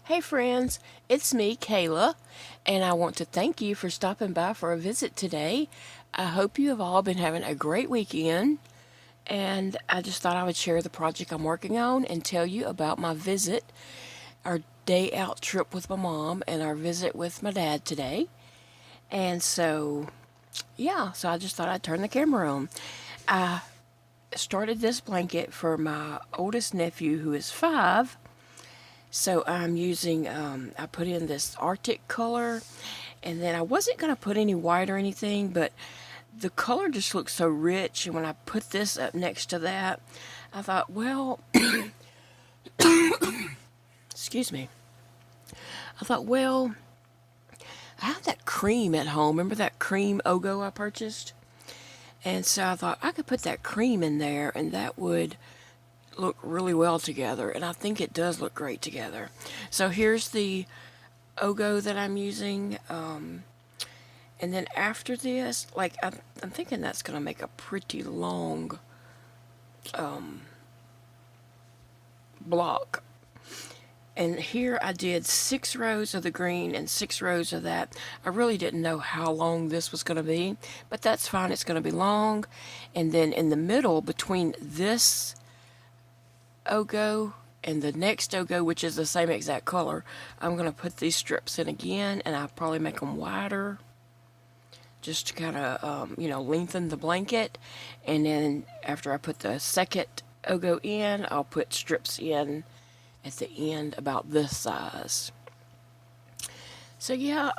Hey friends, it's me, Kayla, and I want to thank you for stopping by for a visit today. I hope you have all been having a great weekend, and I just thought I would share the project I'm working on and tell you about my visit, our day out trip with my mom, and our visit with my dad today. And so I just thought I'd turn the camera on. I started this blanket for my oldest nephew who is 5. So I'm using, I put in this Arctic color, and then I wasn't going to put any white or anything, but the color just looks so rich, and when I put this up next to that, I thought, well, excuse me, I thought, well, I have that cream at home. Remember that cream Ogo I purchased? And so I thought I could put that cream in there, and that would look really well together, and I think it does look great together. So here's the Ogo that I'm using, and then after this, like I'm thinking that's gonna make a pretty long block. And here I did 6 rows of the green and 6 rows of that. I really didn't know how long this was going to be, but that's fine. It's going to be long. And then in the middle between this Ogo and the next Ogo, which is the same exact color, I'm going to put these strips in again, and I'll probably make them wider just to kind of, lengthen the blanket. And then after I put the second Ogo in, I'll put strips in at the end about this size. So yeah,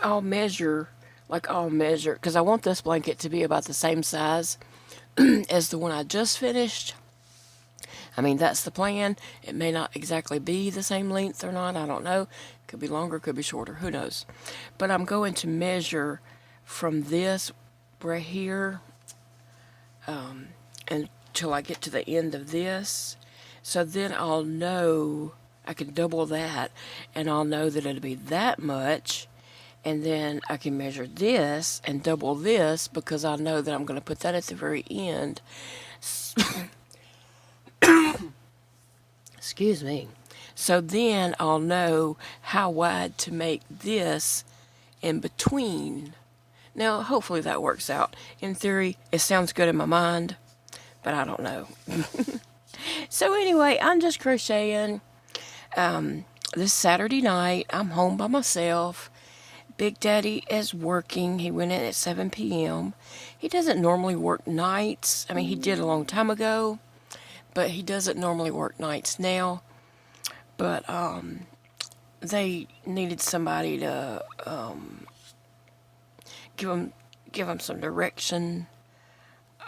I'll measure, because I want this blanket to be about the same size as the one I just finished. I mean, that's the plan. It may not exactly be the same length or not. I don't know. Could be longer, could be shorter. Who knows? But I'm going to measure from this right here until I get to the end of this. So then I'll know, I can double that, and I'll know that it'll be that much. And then I can measure this and double this because I know that I'm going to put that at the very end. Excuse me. So then I'll know how wide to make this in between. Now, hopefully that works out. In theory, it sounds good in my mind, but I don't know. So anyway, I'm just crocheting. This Saturday night, I'm home by myself. Big Daddy is working. He went in at 7 p.m. He doesn't normally work nights. I mean, he did a long time ago, but he doesn't normally work nights now. But they needed somebody to give him some direction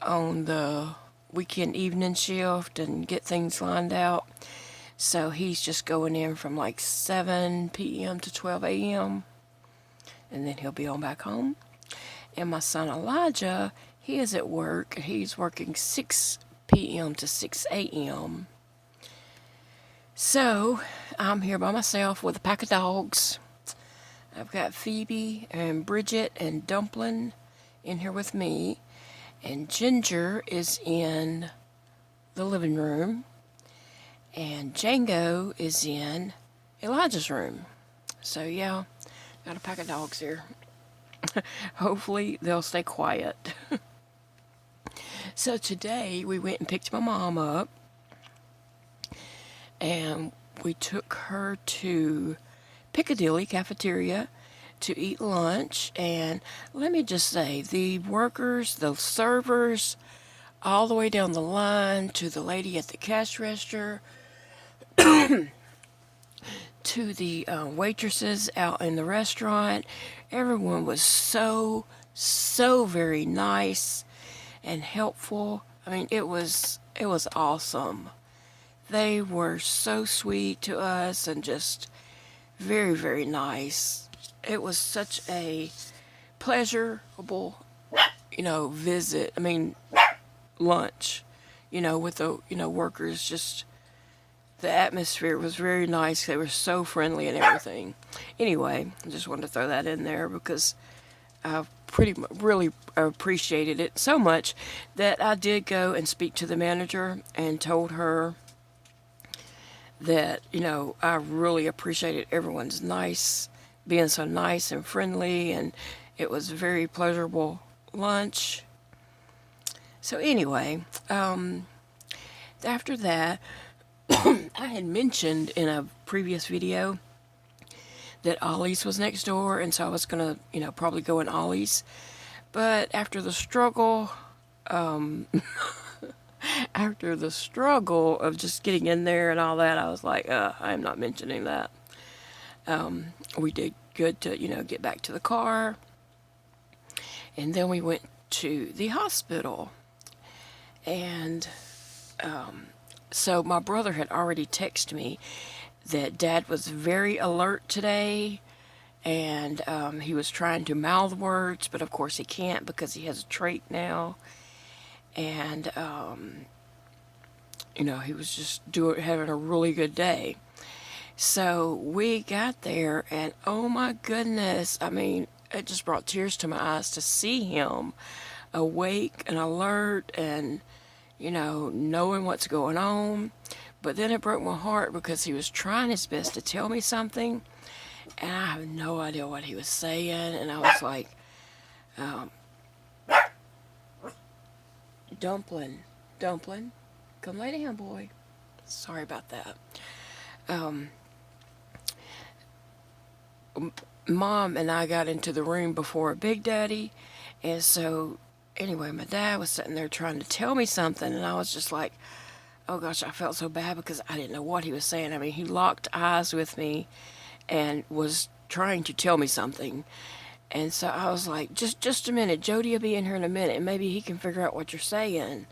on the weekend evening shift and get things lined out. So he's just going in from like 7 p.m. to 12 a.m. and then he'll be on back home. And my son Elijah, he is at work. He's working 6 p.m. to 6 a.m. So I'm here by myself with a pack of dogs. I've got Phoebe and Bridget and Dumpling in here with me. And Ginger is in the living room. And Django is in Elijah's room. So yeah, got a pack of dogs here. Hopefully they'll stay quiet. So today we went and picked my mom up. And we took her to Piccadilly Cafeteria to eat lunch. And let me just say, the workers, the servers, all the way down the line to the lady at the cash register, to the waitresses out in the restaurant, everyone was so very nice and helpful. I mean, it was awesome. They were so sweet to us and just very, very nice. It was such a pleasurable, visit. I mean, lunch, with the, workers. Just the atmosphere was very nice. They were so friendly and everything. Anyway, I just wanted to throw that in there because I really appreciated it so much that I did go and speak to the manager and told her that, you know, I really appreciated everyone's being so nice and friendly, and it was a very pleasurable lunch. So anyway, after that, I had mentioned in a previous video that Ollie's was next door, and so I was gonna, you know, probably go in Ollie's. But after the struggle, after the struggle of just getting in there and all that, I was like, I am not mentioning that. We did good to, you know, get back to the car, and then we went to the hospital, and so my brother had already texted me that Dad was very alert today, and he was trying to mouth words, but of course he can't because he has a trach now, and you know, he was just having a really good day. So we got there, and oh my goodness, I mean, it just brought tears to my eyes to see him awake and alert and, you know, knowing what's going on. But then it broke my heart because he was trying his best to tell me something, and I have no idea what he was saying, and I was like, Dumpling, come lay down, boy. Sorry about that. Mom and I got into the room before Big Daddy, and so anyway, my dad was sitting there trying to tell me something, and I was just like, oh gosh, I felt so bad because I didn't know what he was saying. I mean, he locked eyes with me and was trying to tell me something, and so I was like, just a minute, Jody will be in here in a minute, and maybe he can figure out what you're saying.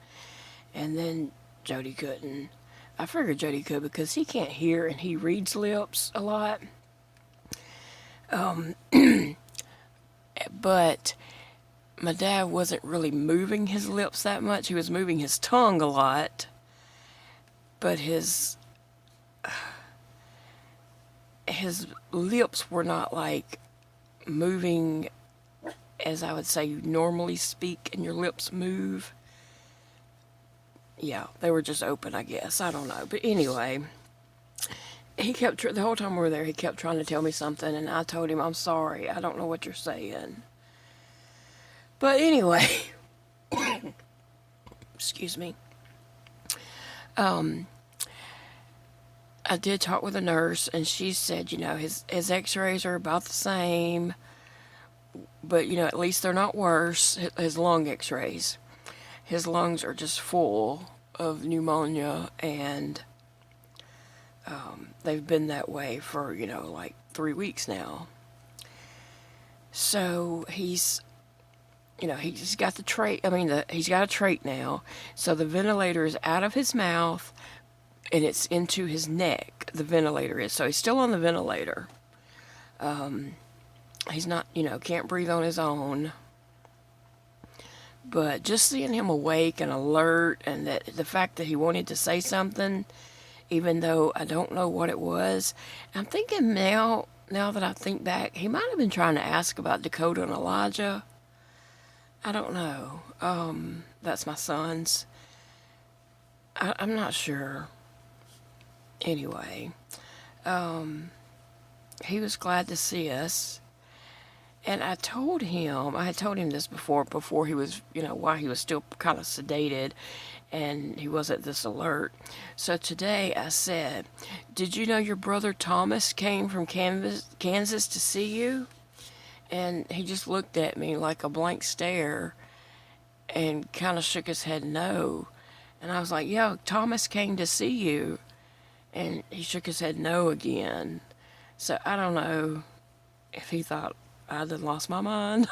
And then Jody couldn't. I figured Jody could because he can't hear and he reads lips a lot. But my dad wasn't really moving his lips that much. He was moving his tongue a lot, but his lips were not like moving as I would say you normally speak and your lips move. Yeah, they were just open, I guess. I don't know. But anyway, he kept, the whole time we were there, he kept trying to tell me something, and I told him, I'm sorry, I don't know what you're saying. But anyway, excuse me. I did talk with a nurse, and she said, you know, his x-rays are about the same, but, you know, at least they're not worse. His lung x-rays. His lungs are just full of pneumonia, and they've been that way for, you know, like 3 weeks now. So he's, you know, he's got the trach, he's got a trach now, so the ventilator is out of his mouth, and it's into his neck, the ventilator is. So he's still on the ventilator. He's not, you know, can't breathe on his own. But just seeing him awake and alert, and that the fact that he wanted to say something, even though I don't know what it was, I'm thinking now that I think back, he might have been trying to ask about Dakota and Elijah. I don't know. That's my son's. I'm not sure. Anyway, he was glad to see us. And I had told him this before he was, you know, while he was still kind of sedated and he wasn't this alert. So today I said, did you know your brother Thomas came from Kansas to see you? And he just looked at me like a blank stare and kind of shook his head no. And I was like, yeah, Thomas came to see you. And he shook his head no again. So I don't know if he thought I done lost my mind.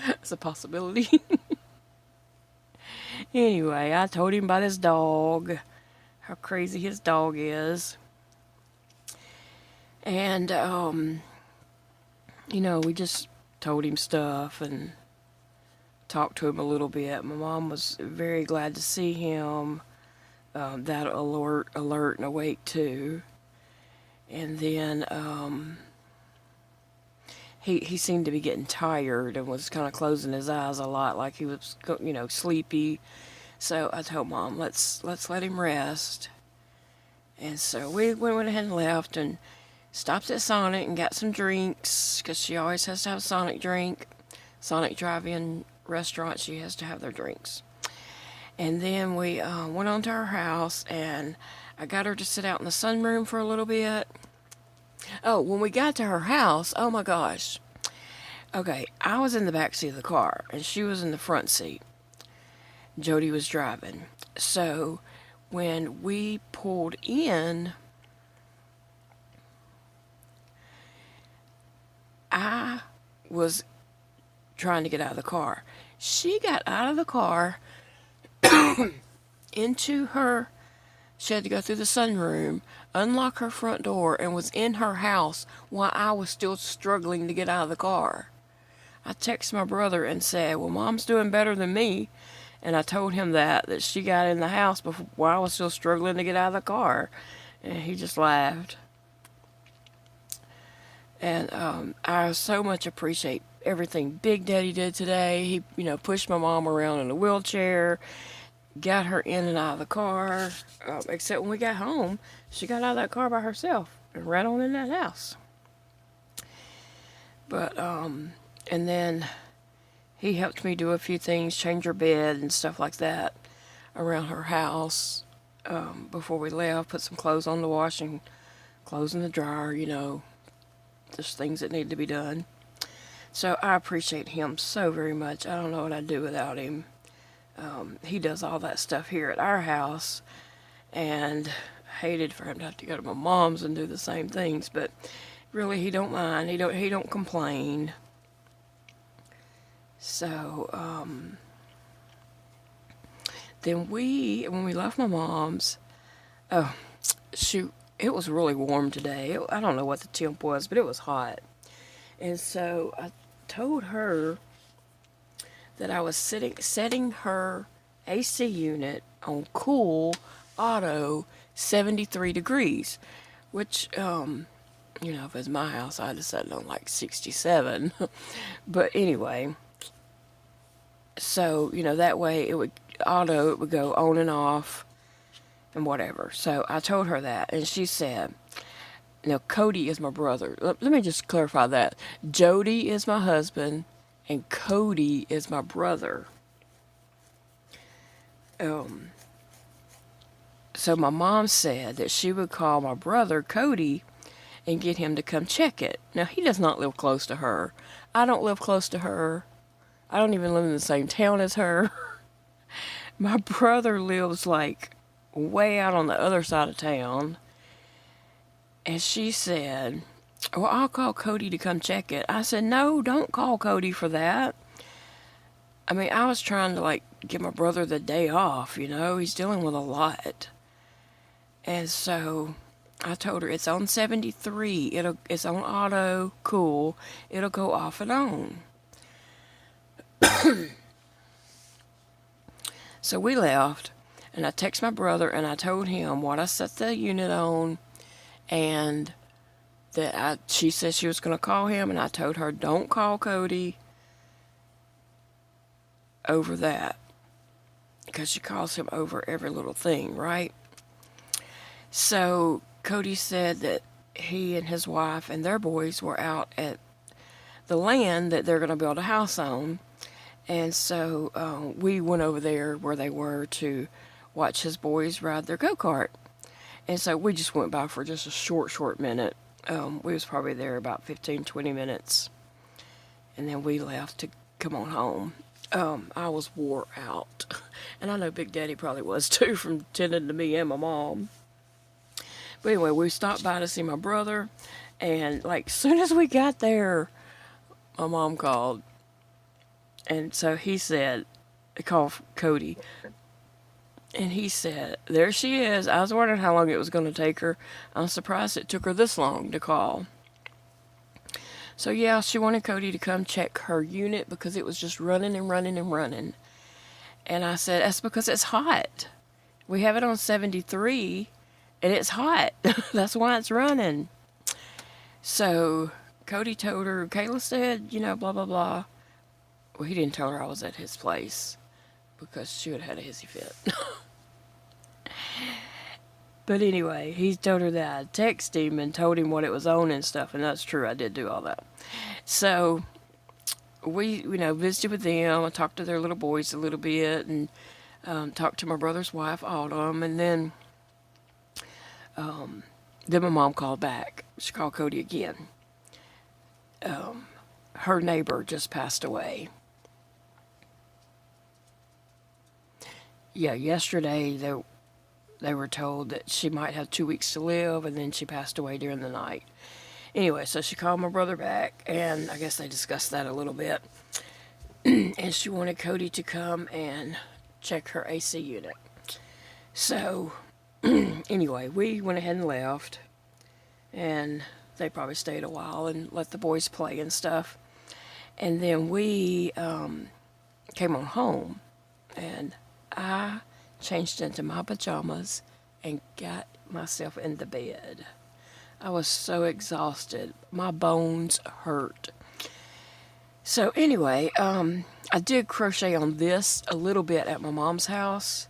It's a possibility. Anyway, I told him about his dog, how crazy his dog is. And, you know, we just told him stuff and talked to him a little bit. My mom was very glad to see him, that alert and awake too. And then, He seemed to be getting tired and was kind of closing his eyes a lot, like he was, you know, sleepy. So I told Mom, let's let him rest. And so we went ahead and left and stopped at Sonic and got some drinks because she always has to have a Sonic drink. Sonic drive-in restaurant, she has to have their drinks. And then we went on to her house, and I got her to sit out in the sunroom for a little bit. Oh, when we got to her house, oh my gosh. Okay, I was in the back seat of the car, and she was in the front seat. Jody was driving. So when we pulled in, I was trying to get out of the car. She got out of the car into her. She had to go through the sunroom, unlock her front door, and was in her house while I was still struggling to get out of the car. I texted my brother and said, well, Mom's doing better than me. And I told him that she got in the house before, while I was still struggling to get out of the car. And he just laughed. And I so much appreciate everything Big Daddy did today. He, pushed my mom around in a wheelchair, got her in and out of the car. Except when we got home, she got out of that car by herself and ran on in that house. But, and then he helped me do a few things, change her bed and stuff like that around her house before we left. Put some clothes on the washing, clothes in the dryer, just things that need to be done. So I appreciate him so very much. I don't know what I'd do without him. He does all that stuff here at our house, and I hated for him to have to go to my mom's and do the same things, but really he don't mind. He don't complain. So, then when we left my mom's, oh, shoot, it was really warm today. I don't know what the temp was, but it was hot. And so I told her that I was setting her AC unit on cool auto 73 degrees, which, if it was my house, I'd have set it on like 67. But anyway, so, that way it would go on and off and whatever. So I told her that, and she said, now Cody is my brother. Let me just clarify that. Jody is my husband, and Cody is my brother. So my mom said that she would call my brother Cody and get him to come check it. Now, he does not live close to her. I don't live close to her. I don't even live in the same town as her. My brother lives like way out on the other side of town. And she said, well, I'll call Cody to come check it. I said, no, don't call Cody for that. I mean, I was trying to give my brother the day off, he's dealing with a lot. And so I told her it's on 73. It's on auto, cool. It'll go off and on. So we left, and I texted my brother, and I told him what I set the unit on, and that she said she was going to call him, and I told her, don't call Cody over that, because she calls him over every little thing, right? So Cody said that he and his wife and their boys were out at the land that they're going to build a house on. And so we went over there where they were to watch his boys ride their go-kart. And so we just went by for just a short minute. We was probably there about 15, 20 minutes. And then we left to come on home. I was wore out. And I know Big Daddy probably was too, from tending to me and my mom. But anyway, we stopped by to see my brother. And as soon as we got there, my mom called. And so he called Cody. And he said, there she is. I was wondering how long it was going to take her. I'm surprised it took her this long to call. So yeah, she wanted Cody to come check her unit because it was just running and running and running. And I said, that's because it's hot. We have it on 73 and it's hot. That's why it's running. So Cody told her, Kayla said, blah, blah, blah. Well, he didn't tell her I was at his place because she would have had a hissy fit. But anyway, he told her that I texted him and told him what it was on and stuff, and that's true. I did do all that. So we, visited with them. I talked to their little boys a little bit, and talked to my brother's wife, Autumn, and then my mom called back. She called Cody again. Her neighbor just passed away. Yeah, yesterday they were told that she might have 2 weeks to live, and then she passed away during the night. Anyway, so she called my brother back, and I guess they discussed that a little bit. And she wanted Cody to come and check her AC unit. So, anyway, we went ahead and left, and they probably stayed a while and let the boys play and stuff. And then we came on home, and I changed into my pajamas and got myself in the bed. I was so exhausted. My bones hurt. So anyway, I did crochet on this a little bit at my mom's house.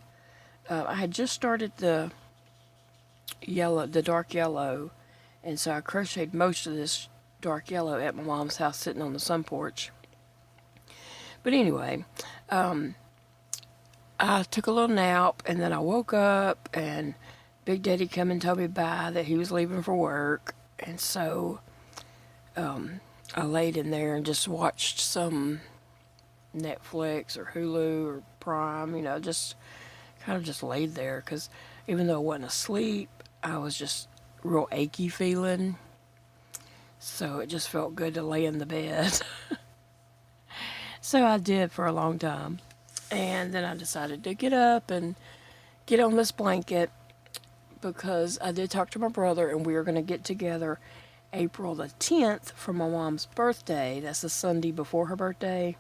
I had just started the dark yellow, and so I crocheted most of this dark yellow at my mom's house sitting on the sun porch. But anyway, I took a little nap, and then I woke up, and Big Daddy come and told me bye, that he was leaving for work. And so I laid in there and just watched some Netflix or Hulu or Prime, just kind of just laid there, because even though I wasn't asleep, I was just real achy feeling. So it just felt good to lay in the bed. So I did for a long time. And then I decided to get up and get on this blanket, because I did talk to my brother, and we were going to get together April the 10th for my mom's birthday. That's the Sunday before her birthday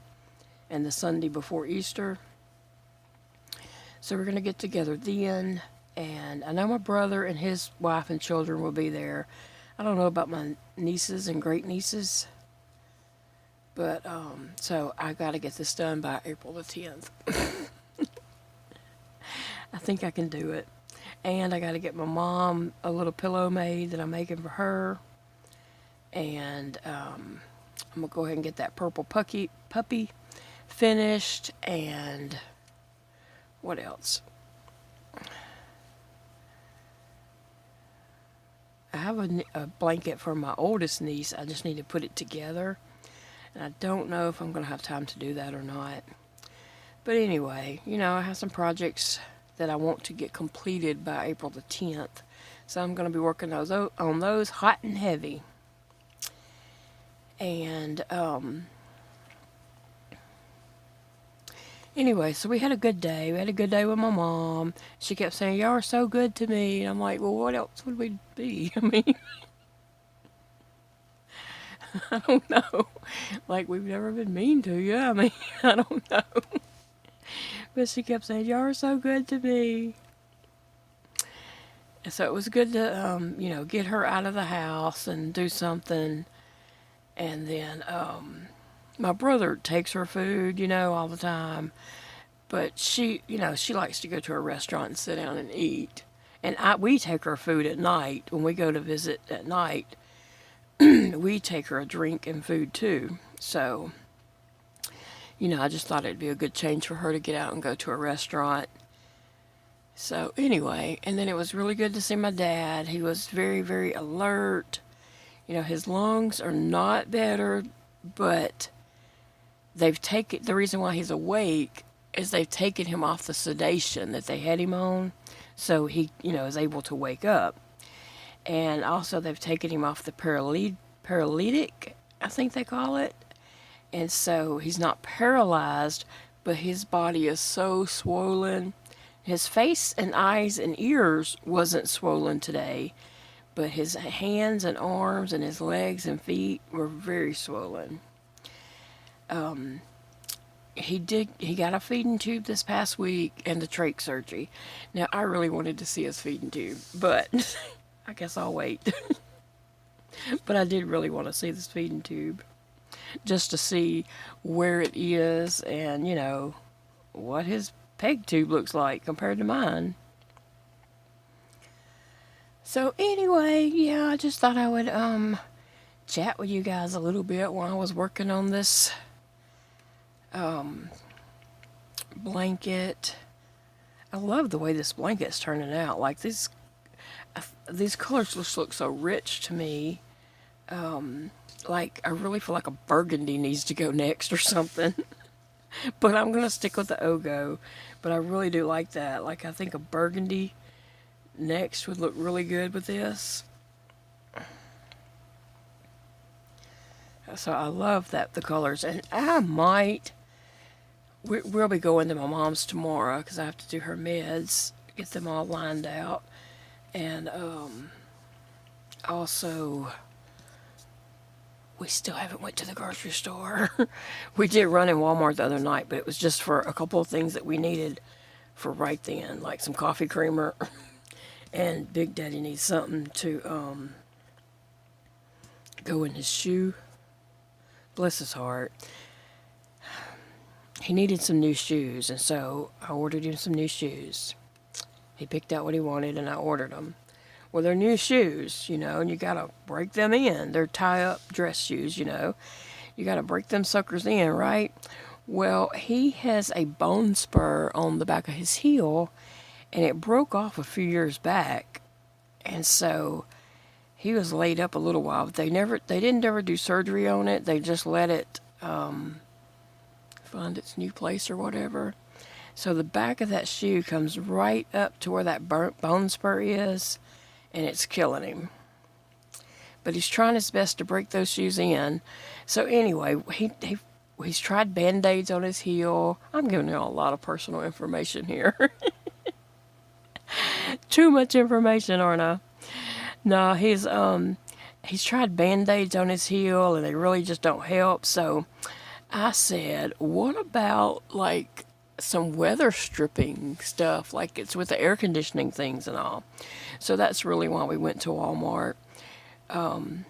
and the Sunday before Easter. So we're going to get together then, and I know my brother and his wife and children will be there. I don't know about my nieces and great nieces, but so I got to get this done by April the 10th. I think I can do it. And I got to get my mom a little pillow made that I'm making for her. And I'm going to go ahead and get that purple puppy finished. And what else? I have a blanket for my oldest niece. I just need to put it together. And I don't know if I'm going to have time to do that or not. But anyway, I have some projects that I want to get completed by April the 10th. So I'm going to be working on those hot and heavy. And anyway, so we had a good day. We had a good day with my mom. She kept saying, "Y'all are so good to me." And I'm like, well, what else would we be? I mean, I don't know. Like, we've never been mean to you. I mean, I don't know. But she kept saying, "Y'all are so good to me." And so it was good to, get her out of the house and do something. And then my brother takes her food, all the time. But she likes to go to a restaurant and sit down and eat. And we take her food at night. When we go to visit at night, we take her a drink and food too. So, I just thought it'd be a good change for her to get out and go to a restaurant. So anyway, and then it was really good to see my dad. He was very, very alert. His lungs are not better, but the reason why he's awake is they've taken him off the sedation that they had him on. So he, is able to wake up. And also they've taken him off the paralytic, I think they call it. And so he's not paralyzed, but his body is so swollen. His face and eyes and ears wasn't swollen today, but his hands and arms and his legs and feet were very swollen. He got a feeding tube this past week and the trach surgery. Now, I really wanted to see his feeding tube, but I guess I'll wait. But I did really want to see this feeding tube, just to see where it is and, what his peg tube looks like compared to mine. So anyway, yeah, I just thought I would chat with you guys a little bit while I was working on this blanket. I love the way this blanket's turning out. Like these colors just look so rich to me. Like I really feel like a burgundy needs to go next or something. But I'm gonna stick with the Ogo. But I really do like that. Like I think a burgundy next would look really good with this. So I love that the colors, and I might. We'll be going to my mom's tomorrow because I have to do her meds, get them all lined out, and also we still haven't went to the grocery store. We did run in Walmart the other night, but it was just for a couple of things that we needed for right then, like some coffee creamer, and Big Daddy needs something to go in his shoe. Bless his heart. He needed some new shoes, and so I ordered him some new shoes. He picked out what he wanted, and I ordered them. Well, they're new shoes, and you gotta break them in. They're tie-up dress shoes, You gotta break them suckers in, right? Well, he has a bone spur on the back of his heel, and it broke off a few years back, and so he was laid up a little while. But they didn't ever do surgery on it. They just let it find its new place or whatever. So the back of that shoe comes right up to where that bone spur is, and it's killing him. But he's trying his best to break those shoes in. So anyway, he's tried Band-Aids on his heel. I'm giving you all a lot of personal information here. Too much information, aren't I? No, he's tried Band-Aids on his heel, and they really just don't help. So I said, what about like some weather stripping stuff, like it's with the air conditioning things and all. So that's really why we went to Walmart. And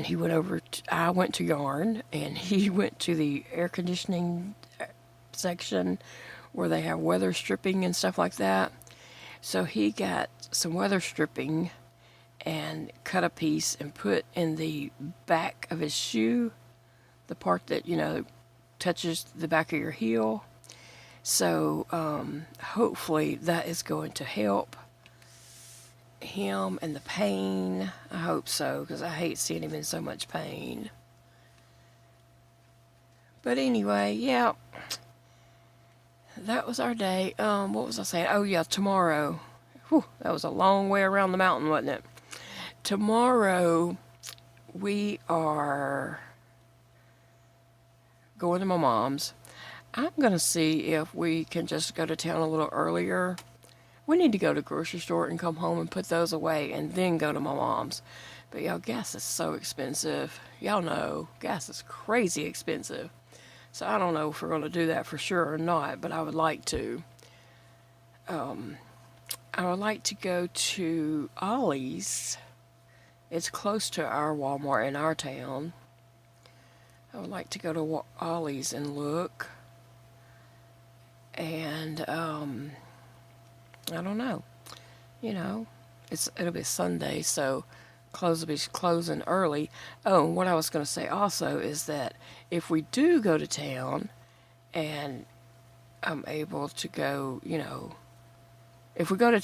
he went I went to Yarn, and he went to the air conditioning section where they have weather stripping and stuff like that. So he got some weather stripping and cut a piece and put in the back of his shoe, the part that, touches the back of your heel. So hopefully that is going to help him and the pain. I hope so, because I hate seeing him in so much pain. But anyway, yeah, that was our day. What was I saying? Oh yeah, tomorrow. Whew, that was a long way around the mountain, wasn't it? Tomorrow we are going to my mom's. I'm going to see if we can just go to town a little earlier. We need to go to the grocery store and come home and put those away and then go to my mom's. But y'all, gas is so expensive. Y'all know, gas is crazy expensive. So I don't know if we're going to do that for sure or not, but I would like to. I would like to go to Ollie's. It's close to our Walmart in our town. I would like to go to Ollie's and look. And, I don't know. It'll be Sunday, so clothes will be closing early. Oh, and what I was going to say also is that if we do go to town and I'm able to go, if we go to town